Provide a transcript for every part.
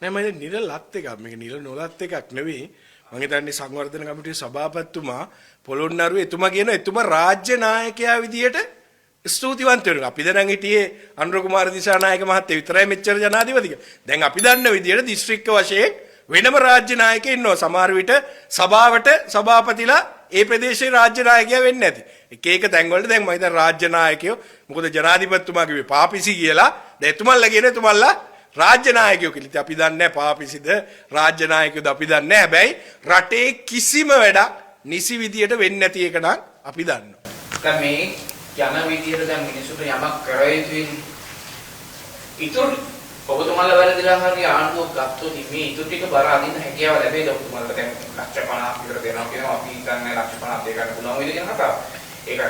නෑ මම නිල ලත් එකක් මේක නිල නොලත් එකක් නෙවෙයි මම හිතන්නේ සංවර්ධන කමිටුවේ සභාපතිතුමා පොළොන්නරුවේ එතුමා කියන එතුමා රාජ්‍ය නායකයා විදියට ස්තුතිවන්ත වෙනවා. අපි දැන් හිටියේ අනුර කුමාර දිසානායක මහත්තයා විතරයි මෙච්චර ජනාධිපතික. දැන් අපි දන්න විදියට දිස්ත්‍රික්ක වශයෙන් වෙනම රාජ්‍ය නායකයෙක් ඉන්නවා. සමහර විට සභාවට සභාපතිලා ඒ ප්‍රදේශයේ රාජ්‍ය නායකයා වෙන්නේ නැති. එක තැන්වලට දැන් මම හිතන රාජ්‍ය නායකයෝ මොකද ජනාධිපතිතුමා කිව්වේ පාපිසි කියලා. දැන් එතුමන්ලා කියන එතුමන්ලා රාජ්‍ය නායකයෝ කියලා. ඉතින් අපි දන්නේ නැහැ පාපිසිද රාජ්‍ය නායකයෝද අපි දන්නේ නැහැ. හැබැයි රටේ කිසිම වැඩක් නිසි විදියට වෙන්නේ නැති එක නම් අපි දන්නවා. දැන් මේ යන විදියට දැන් මිනිසුන්ට යමක් කර යුතුයි. ඉතුරු ඔබතුමාලා වැරදිලා හරි ආණ්ඩුවක් ගත්තොත් මේ ඉතුරු ටික බර අදින්න හැකියාව ලැබෙයිද ඔබතුමාලා? දැන් ලක්ෂ 50ක් විතර දෙනවා කියනවා. අපි හිතන්නේ ලක්ෂ 50ක් දෙකකට පුළුවන් වෙයිද කියන කතාව. ඒක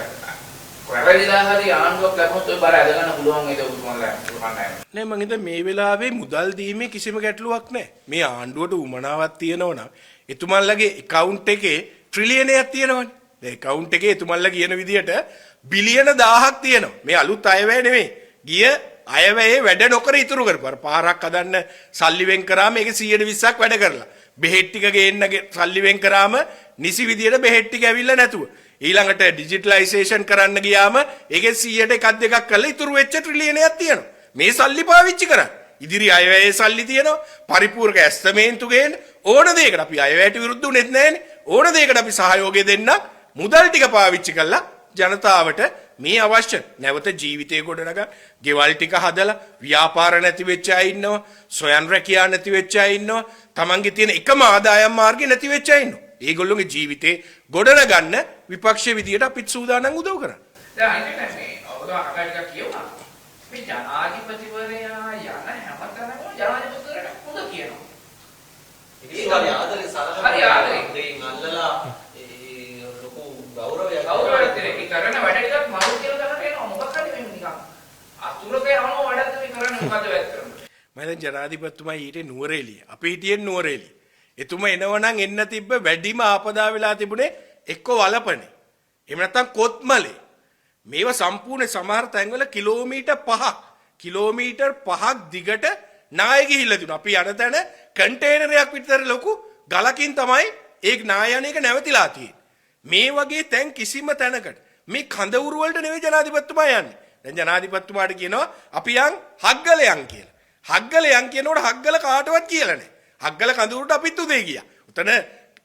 වැරදිලා හරි ආණ්ඩුවක් ලැබුණොත් ඔය බර අද ගන්න පුළුවන් වේද ඔබතුමාලා හිතන්නේ? නෑ මම හිතන්නේ මේ වෙලාවේ මුදල් දීමේ කිසිම ගැටලුවක් නැහැ. මේ ආණ්ඩුවට උමනාවක් තියෙනවා නම් එතුමන්ලගේ account එකේ ට්‍රිලියනයක් තියෙනවනේ. මේ account එකේ එතුමන්ලා කියන විදියට බිලියන 1000ක් තියෙනවා. මේ අලුත් අයවැය නෙමෙයි. ගිය අයවැයේ වැඩ නොකර ඉතුරු කරපුවා. පාරක් හදන්න සල්ලි වෙන් කරාම ඒක 120ක් වැඩ කරලා. බෙහෙත් ටික ගේන්න සල්ලි වෙන් කරාම නිසි විදියට බෙහෙත් ටික ඇවිල්ලා නැතුව. ඊළඟට ඩිජිටලයිසේෂන් කරන්න ගියාම ඒකේ 100ට එකක් දෙකක් කරලා ඉතුරු වෙච්ච ට්‍රිලියනයක් තියෙනවා. මේ සල්ලි පාවිච්චි කරන්න. ඉදිරි අයවැයේ සල්ලි තියෙනවා. පරිපූර්ණක ඇස්තමේන්තු ගේන්න ඕන දෙයකට අපි අයවැයට විරුද්ධ වුණෙත් නැහැනේ. ඕන දෙයකට අපි සහයෝගය දෙන්න මුදල් ටික පාවිච්චි කළා ජනතාවට මේ අවශ්‍ය නැවත ජීවිතේ ගොඩනගා ගෙවල් ටික හදලා ව්‍යාපාර නැති වෙච්ච අය ඉන්නවා. සොයන් රැකියා නැති වෙච්ච අය ඉන්නවා. තමන්ගේ තියෙන එකම ආදායම් මාර්ගය නැති වෙච්ච අය ඉන්නවා. ඒගොල්ලෝගේ ජීවිතේ ගොඩනගන්න විපක්ෂයේ විදියට අපිත් සූදානම් උදව් කරන්න. දැන් අනිත් මේ ඔබතුමා අකා ටිකක් කියුණා. මේ ජනාධිපතිවරයා යන හැමතැනම ජනාධිපතිවරයාට හොඳ කියනවා. ඒක හරි ආදරේ සලකනවා. හරි ආදරේ. දෙයින් අල්ලලා ඒ ලොකු ගෞරවයක් ඒ කරන වැඩ ටිකක් මරු කියලා ගන්න එනවා. මොකක් හරි මේ නිකන් අතුරක යනවා වැඩක් මේ කරන්නේ මොකද වැත් කරන්නේ. මම දැන් ජනාධිපතිතුමා ඊටේ නුවරඑළිය. අපි හිටියේ නුවරඑළිය. එතුමා එනවනම් එන්න තිබ්බ වැඩිම ආපදා වෙලා තිබුණේ එක්ක වලපනේ. එහෙම නැත්නම් කොත්මලේ. මේව සම්පූර්ණ සමහර තැන්වල කිලෝමීටර් 5ක් දිගට නාය ගිහිල්ලා තිබුණා. අපි යන තැන කන්ටේනරයක් විතර ලොකු ගලකින් තමයි ඒ නාය යන එක නැවතිලා තියෙන්නේ. මේ වගේ තැන් කිසිම තැනකට මේ කඳවුරු වලට නෙවෙයි ජනාධිපතිතුමා යන්නේ. දැන් ජනාධිපතිතුමාට කියනවා අපි යන් හග්ගල යන් කියලා. හග්ගල යන් කියනකොට හග්ගල කාටවත් කියලා නැහැ. හග්ගල කඳවුරට අපිත් උදේ ගියා. උතන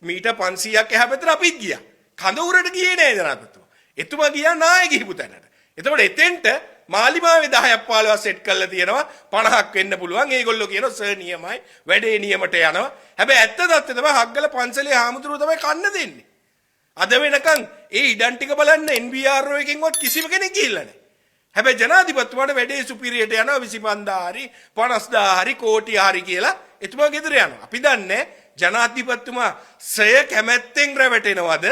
මීටර් 500ක් එහා පැත්තට අපිත් ගියා. කඳවුරට ගියේ නෑ ජනාධිපතිතුමා. එතුමා ගියා නාය ගිහපු තැනට. එතකොට එතෙන්ට මාලිමාවේ 10ක් 15ක් සෙට් කරලා තියෙනවා 50ක් වෙන්න පුළුවන්. ඒගොල්ලෝ කියනවා සර් නියමයි. වැඩේ නියමට යනවා. හැබැයි ඇත්ත தත්ත්වය තමයි හග්ගල පන්සලේ හාමුදුරුවෝ තමයි කන්න දෙන්නේ. අද වෙනකන් ඒ ඉඩම් ටික බලන්න NBRO එකෙන්වත් කිසිම කෙනෙක් ගිහිල්ලා නැහැ. හැබැයි ජනාධිපතිතුමාට වැඩේ සුපිරියට යනවා 25000 හරි 50000 හරි කෝටි හරි කියලා එතුමා ගෙදර යනවා. අපි දන්නේ ජනාධිපතිතුමා සය කැමැත්තෙන් රැවටෙනවද?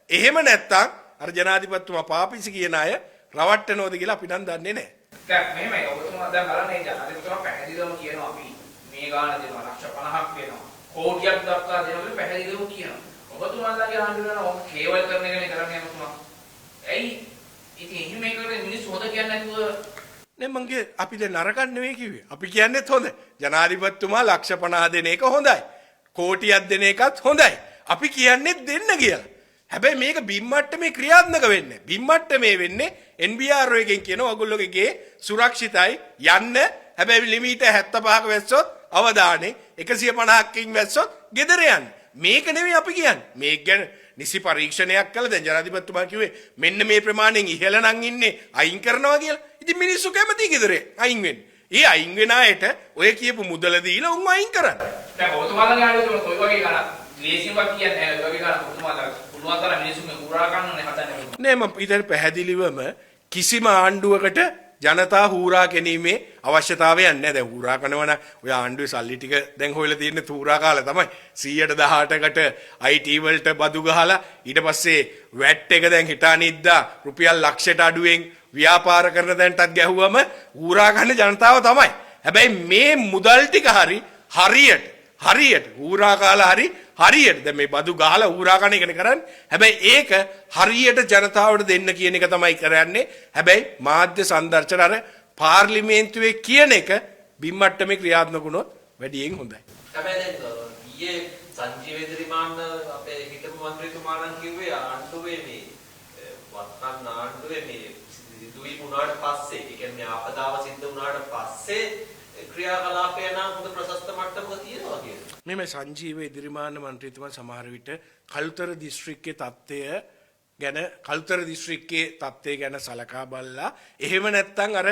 එහෙම නැත්නම් අර ජනාධිපතිතුමා පාපිසි කියන අය රවට්ටනවද කියලා අපි නම් දන්නේ නැහැ. දැන් මෙහෙමයි ඔබතුමා දැන් බලන්නේ ජනාධිපතිතුමා පැහැදිලිවම කියනවා අපි මේ ගාන දෙනවා ලක්ෂ 50ක් වෙනවා. කෝටියක් දක්වා දෙනවා කියලා පැහැදිලිවම කියනවා. ඔබතුමාලාගේ ආණ්ඩුව යන ඔබ කේවල් කරන එකනේ කරන්නේ ඔබතුමා. ඇයි ඉතින් එහෙම එකකට මිනිස්සු හොද කියන්නේ නැතුව නේ මංගේ අපි දැන් නරකක් නෙවෙයි කිව්වේ. අපි කියන්නේත් හොඳ. ජනාධිපතිතුමා ලක්ෂ 50 දෙන එක හොඳයි. කෝටියක් දෙන එකත් හොඳයි. අපි කියන්නේ දෙන්න කියලා. හැබැයි මේක බිම්මට්ටමේ ක්‍රියාත්මක වෙන්නේ. බිම්මට්ටමේ වෙන්නේ NBRO එකෙන් කියන ඔයගොල්ලෝගේ ගේ සුරක්ෂිතයි යන්න. හැබැයි ලිමිට 75ක වැස්සොත් අවදානේ 150කින් වැස්සොත් ගෙදර යන්න. මේක නෙවෙයි අපි කියන්නේ. මේක ගැන නිසි පරීක්ෂණයක් කළා. දැන් ජනාධිපතිතුමා කිව්වේ මෙන්න මේ ප්‍රමාණයෙන් ඉහළ නම් ඉන්නේ අයින් කරනවා කියලා. ඉතින් මිනිස්සු කැමති ගෙදර අයින් වෙන්න. ඒ අයින් වෙන අයට ඔය කියපු මුදල දීලා උන් අයින් කරන්න. දැන් ඔබතුමාලාගේ ආණ්ඩුව කොයි වගේ ගණන් ද්වේෂින්වත් කියන්නේ නැහැ. ඔය වගේ ගණන් ඔබතුමාලා පුළුවන් තරම් මිනිස්සුන්ගේ හුරා ගන්නනේ හදන්නේ. නෑ මම ඊට පැහැදිලිවම කිසිම ආණ්ඩුවකට ජනතා හූරා ගැනීමේ අවශ්‍යතාවයක් නැහැ. දැන් හූරා කරනවනම් ඔය ආණ්ඩුවේ සල්ලි ටික දැන් හොයලා තියෙන්නේ හූරා කාලා තමයි. 118කට IT වලට බදු ගහලා ඊට පස්සේ වැට් එක දැන් හිටානිද්දා රුපියල් ලක්ෂයට අඩුවෙන් ව්‍යාපාර කරන තැනටත් ගැහුවම හූරා ගන්න ජනතාව තමයි. හැබැයි මේ මුදල් ටික හරියට හූරා කාලා හරියට දැන් මේ බදු ගහලා හූරා කන එකනේ කරන්නේ. හැබැයි ඒක හරියට ජනතාවට දෙන්න කියන එක තමයි කරන්නේ. හැබැයි මාධ්‍ය සංදර්ශන අර පාර්ලිමේන්තුවේ කියන එක බිම්මට්ටමේ ක්‍රියාත්මක වුණොත් වැඩියෙන් හොඳයි. හැබැයි දැන් ඊයේ සංජීව ඉදිරිමාන්න අපේ හිටපු මන්ත්‍රීතුමා නම් කිව්වේ ආණ්ඩුවේ මේ වත්කම් ආණ්ඩුවේ මේ සිදුවීම් වුණාට පස්සේ, ඒ කියන්නේ ආපදාව සිද්ධ වුණාට පස්සේ ක්‍රියාකලාපය නම් හොඳ ප්‍රශස්ත මට්ටමක තියෙනවා කියලා. මේ සංජීව ඉදිරිමාන්න මන්ත්‍රීතුමා සමහර විට කළුතර දිස්ත්‍රික්කයේ තත්ත්වය ගැන කළුතර දිස්ත්‍රික්කයේ තත්ත්වය ගැන සලකා බලලා එහෙම නැත්නම් අර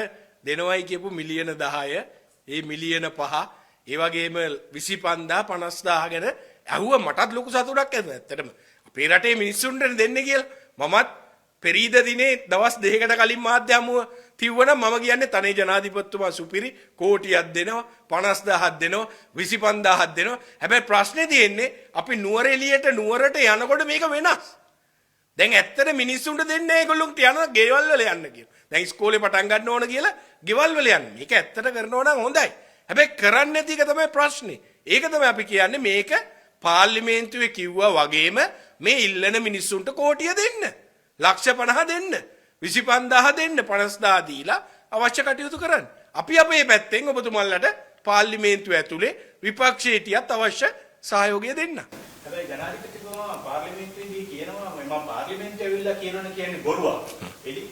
දෙනවයි කියපු මිලියන 10 ඒ මිලියන 5 ඒ වගේම 25000 50000 ගැන ඇහුව මටත් ලොකු සතුටක් ඇති ඇත්තටම අපේ රටේ මිනිස්සුන්ට දෙන්නේ කියලා මමත් පෙරීද දිනේ දවස් දෙකකට කලින් මාධ්‍ය හමුව තිව්වනම් මම කියන්නේ තනේ ජනාධිපතිතුමා සුපිරි කෝටියක් දෙනවා 50000ක් දෙනවා 25000ක් දෙනවා හැබැයි ප්‍රශ්නේ තියෙන්නේ අපි නුවරඑළියට නුවරට යනකොට මේක වෙනස් දැන් ඇත්තට මිනිස්සුන්ට දෙන්නේ ඒගොල්ලොන්ට යන ගෙවල් වල යන්න කියලා දැන් ඉස්කෝලේ පටන් ගන්න ඕන කියලා ගෙවල් වල යන්න මේක ඇත්තට කරනවා නම් හොඳයි හැබැයි කරන්නේ නැති එක තමයි ප්‍රශ්නේ ඒක තමයි අපි කියන්නේ මේක පාර්ලිමේන්තුවේ කිව්වා වගේම මේ ඉල්ලන මිනිස්සුන්ට කෝටිය දෙන්න ලක්ෂ 50 දෙන්න 25000 දෙන්න 50000 දීලා අවශ්‍ය කටයුතු කරන්න. අපි අපේ පැත්තෙන් ඔබතුමන්ලට පාර්ලිමේන්තුව ඇතුලේ විපක්ෂයේටියත් අවශ්‍ය සහයෝගය දෙන්න. හැබැයි ජනාධිපතිතුමා පාර්ලිමේන්තුවේදී කියනවා මම පාර්ලිමේන්තුවේ ඇවිල්ලා කියනවනේ කියන්නේ බොරුවක්.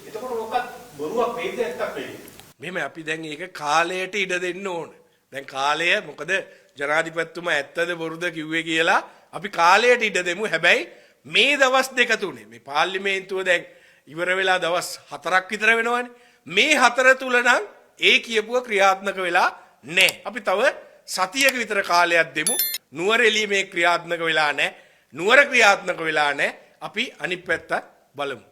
එතකොට ඔක්කත් බොරුවක් වෙයිද නැත්තක් වෙයිද? මෙහෙම අපි දැන් ඒක කාලයට ඉඩ දෙන්න ඕන. දැන් කාලය මොකද ජනාධිපතිතුමා ඇත්තද බොරුද කිව්වේ කියලා අපි කාලයට ඉඩ දෙමු. හැබැයි මේ දවස් දෙක තුනේ මේ පාර්ලිමේන්තුව දැන් ඉවර වෙලා දවස් 4ක් විතර වෙනවනේ. මේ 4 තුල නම් ඒ කියපුව ක්‍රියාත්මක වෙලා නැහැ. අපි තව සතියක විතර කාලයක් දෙමු. නුවරඑළිය මේ ක්‍රියාත්මක වෙලා නැහැ. නුවර ක්‍රියාත්මක වෙලා නැහැ. අපි අනිත් පැත්ත බලමු.